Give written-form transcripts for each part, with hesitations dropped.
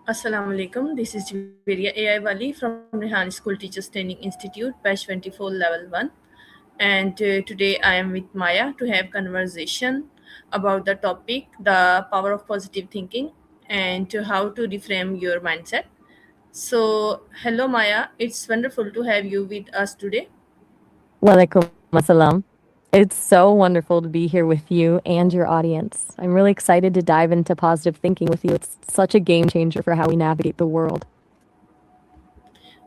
Assalamu alaikum. This is Jawaria AI Wali from Rehan School Teachers Training Institute, batch 24, level 1. And today I am with Maya to have conversation about the topic, the power of positive thinking and how to reframe your mindset. So, hello Maya. It's wonderful to have you with us today. Walaikum assalam. It's so wonderful to be here with you and your audience. I'm really excited to dive into positive thinking with you. It's such a game changer for how we navigate the world.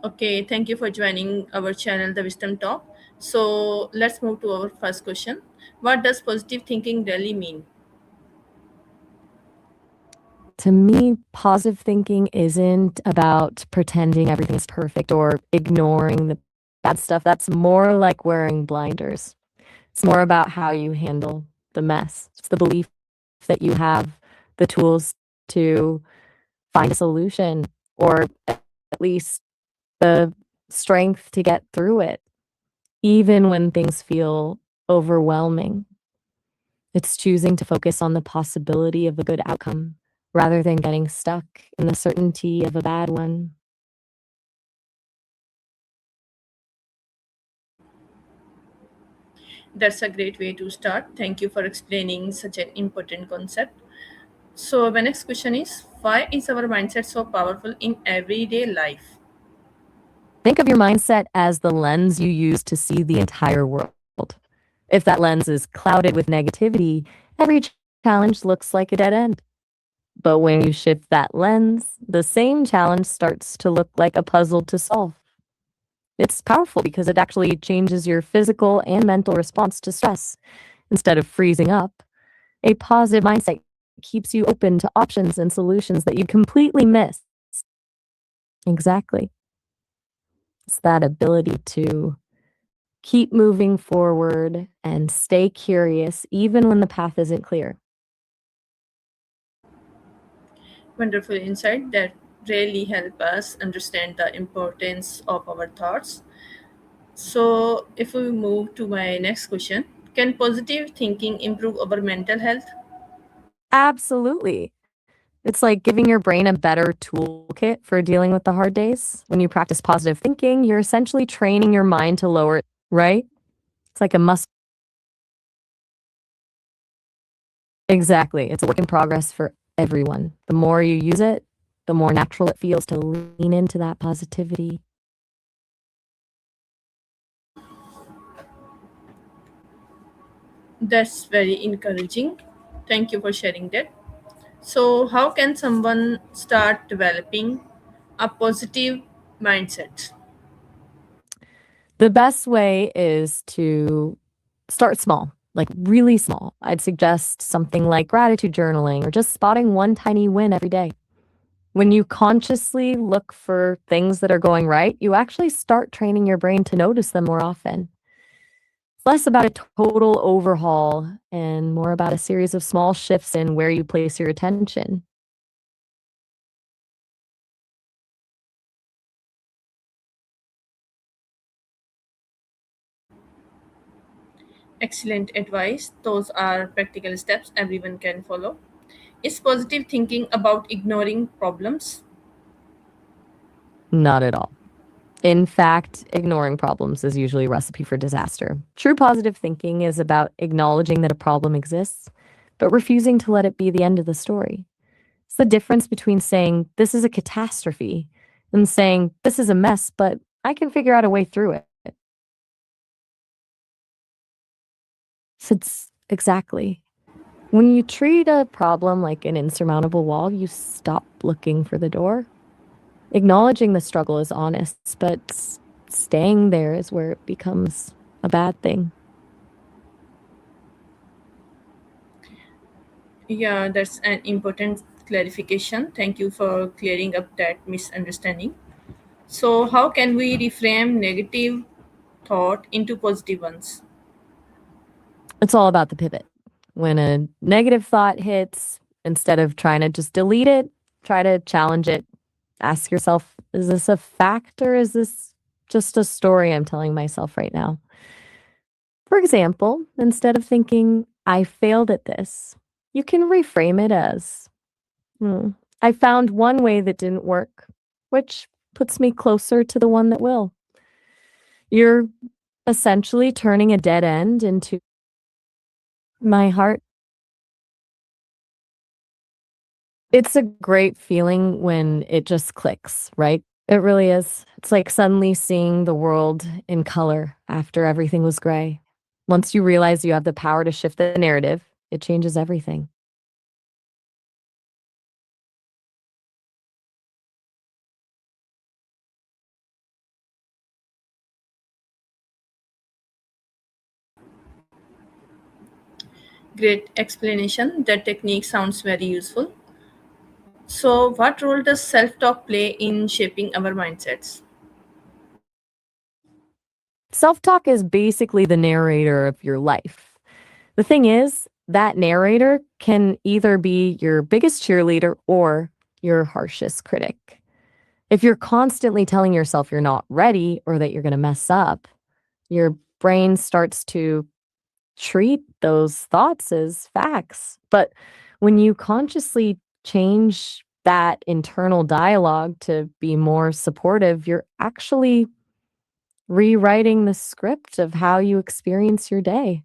Okay, thank you for joining our channel, The Wisdom Talk. So, let's move to our first question. What does positive thinking really mean? To me, positive thinking isn't about pretending everything is perfect or ignoring the bad stuff. That's more like wearing blinders. It's more about how you handle the mess. It's the belief that you have the tools to find a solution or at least the strength to get through it, even when things feel overwhelming. It's choosing to focus on the possibility of a good outcome rather than getting stuck in the certainty of a bad one. That's a great way to start. Thank you for explaining such an important concept. So, my next question is, why is our mindset so powerful in everyday life? Think of your mindset as the lens you use to see the entire world. If that lens is clouded with negativity, every challenge looks like a dead end. But when you shift that lens, the same challenge starts to look like a puzzle to solve. It's powerful because it actually changes your physical and mental response to stress. Instead of freezing up, a positive mindset keeps you open to options and solutions that you completely miss. Exactly. It's that ability to keep moving forward and stay curious even when the path isn't clear. Wonderful insight that really help us understand the importance of our thoughts. So, if we move to my next question, can positive thinking improve our mental health? Absolutely. It's like giving your brain a better toolkit for dealing with the hard days. When you practice positive thinking, you're essentially training your mind to lower it, right? It's like a muscle. Exactly. It's a work in progress for everyone. The more you use it, the more natural it feels to lean into that positivity. That's very encouraging. Thank you for sharing that. So, how can someone start developing a positive mindset? The best way is to start small, like really small. I'd suggest something like gratitude journaling or just spotting one tiny win every day. When you consciously look for things that are going right, you actually start training your brain to notice them more often. It's less about a total overhaul and more about a series of small shifts in where you place your attention. Excellent advice. Those are practical steps everyone can follow. Is positive thinking about ignoring problems? Not at all. In fact, ignoring problems is usually a recipe for disaster. True positive thinking is about acknowledging that a problem exists, but refusing to let it be the end of the story. It's the difference between saying, this is a catastrophe, and saying, this is a mess, but I can figure out a way through it. So it's exactly. When you treat a problem like an insurmountable wall, you stop looking for the door. Acknowledging the struggle is honest, but staying there is where it becomes a bad thing. Yeah, that's an important clarification. Thank you for clearing up that misunderstanding. So, how can we reframe negative thought into positive ones? It's all about the pivot. When a negative thought hits, instead of trying to just delete it, try to challenge it. Ask yourself, is this a fact or is this just a story I'm telling myself right now? For example, instead of thinking, I failed at this, you can reframe it as, I found one way that didn't work, which puts me closer to the one that will. You're essentially turning a dead end into my heart. It's a great feeling when it just clicks, right? It really is. It's like suddenly seeing the world in color after everything was gray. Once you realize you have the power to shift the narrative, it changes everything. Great explanation. That technique sounds very useful. So, what role does self talk play in shaping our mindsets? Self talk is basically the narrator of your life. The thing is, that narrator can either be your biggest cheerleader or your harshest critic. If you're constantly telling yourself you're not ready or that you're going to mess up, your brain starts to treat those thoughts as facts. But when you consciously change that internal dialogue to be more supportive, you're actually rewriting the script of how you experience your day.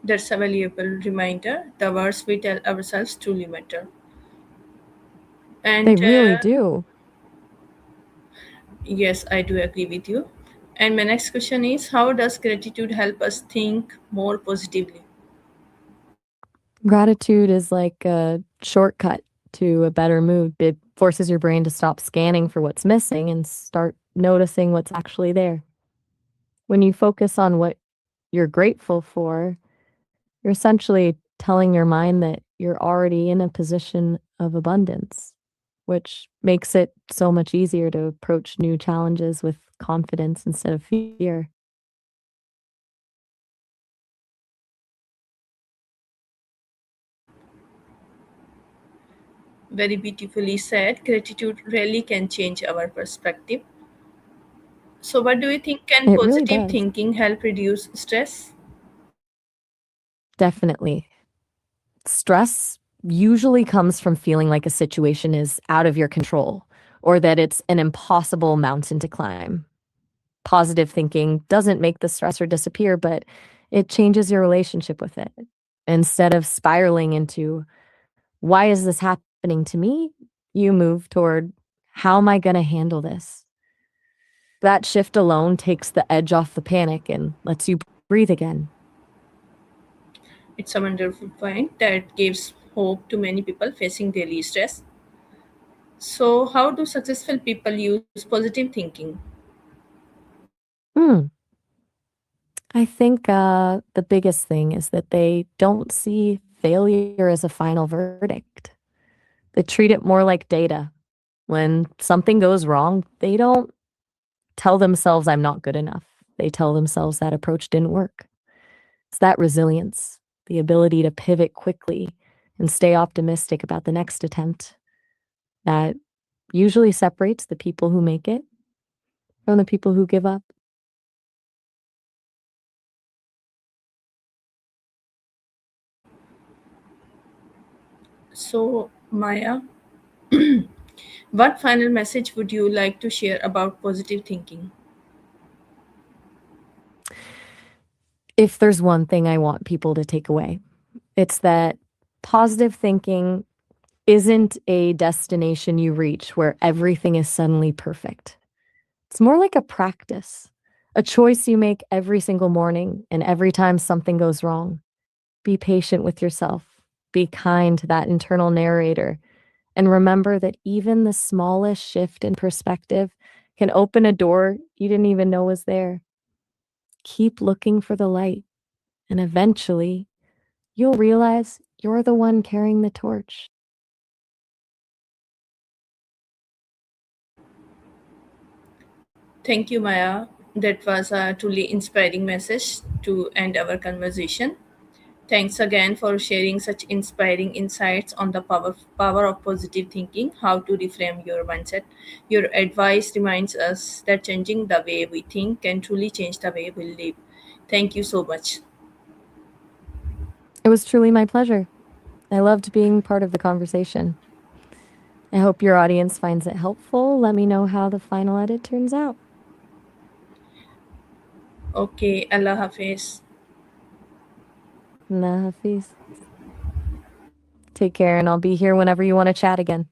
That's a valuable reminder. The words we tell ourselves truly matter. They And really do. yes, I do agree with you. And my next question is, how does gratitude help us think more positively? Gratitude is like a shortcut to a better mood. It forces your brain to stop scanning for what's missing and start noticing what's actually there. When you focus on what you're grateful for, you're essentially telling your mind that you're already in a position of abundance, which makes it so much easier to approach new challenges with confidence instead of fear. Very beautifully said. Gratitude really can change our perspective. So, what do you think? Can It really positive does. thinking help reduce stress? Definitely. Stress usually comes from feeling like a situation is out of your control or that it's an impossible mountain to climb. Positive thinking doesn't make the stressor disappear, but it changes your relationship with it. Instead of spiraling into, why is this happening to me? You move toward, how am I going to handle this? That shift alone takes the edge off the panic and lets you breathe again. It's a wonderful point that gives hope to many people facing daily stress. So, how do successful people use positive thinking? Hmm. I think the biggest thing is that they don't see failure as a final verdict. They treat it more like data. When something goes wrong, they don't tell themselves, I'm not good enough. They tell themselves that approach didn't work. It's that resilience, the ability to pivot quickly and stay optimistic about the next attempt that usually separates the people who make it from the people who give up. So, Maya, what final message would you like to share about positive thinking? If there's one thing I want people to take away, it's that positive thinking isn't a destination you reach where everything is suddenly perfect. It's more like a practice, a choice you make every single morning and every time something goes wrong. Be patient with yourself, be kind to that internal narrator, and remember that even the smallest shift in perspective can open a door you didn't even know was there. Keep looking for the light, and eventually you'll realize you're the one carrying the torch. Thank you, Maya. That was a truly inspiring message to end our conversation. Thanks again for sharing such inspiring insights on the power of positive thinking, how to reframe your mindset. Your advice reminds us that changing the way we think can truly change the way we live. Thank you so much. It was truly my pleasure. I loved being part of the conversation. I hope your audience finds it helpful. Let me know how the final edit turns out. Okay, Allah Hafiz. Allah Hafiz. Take care, and I'll be here whenever you want to chat again.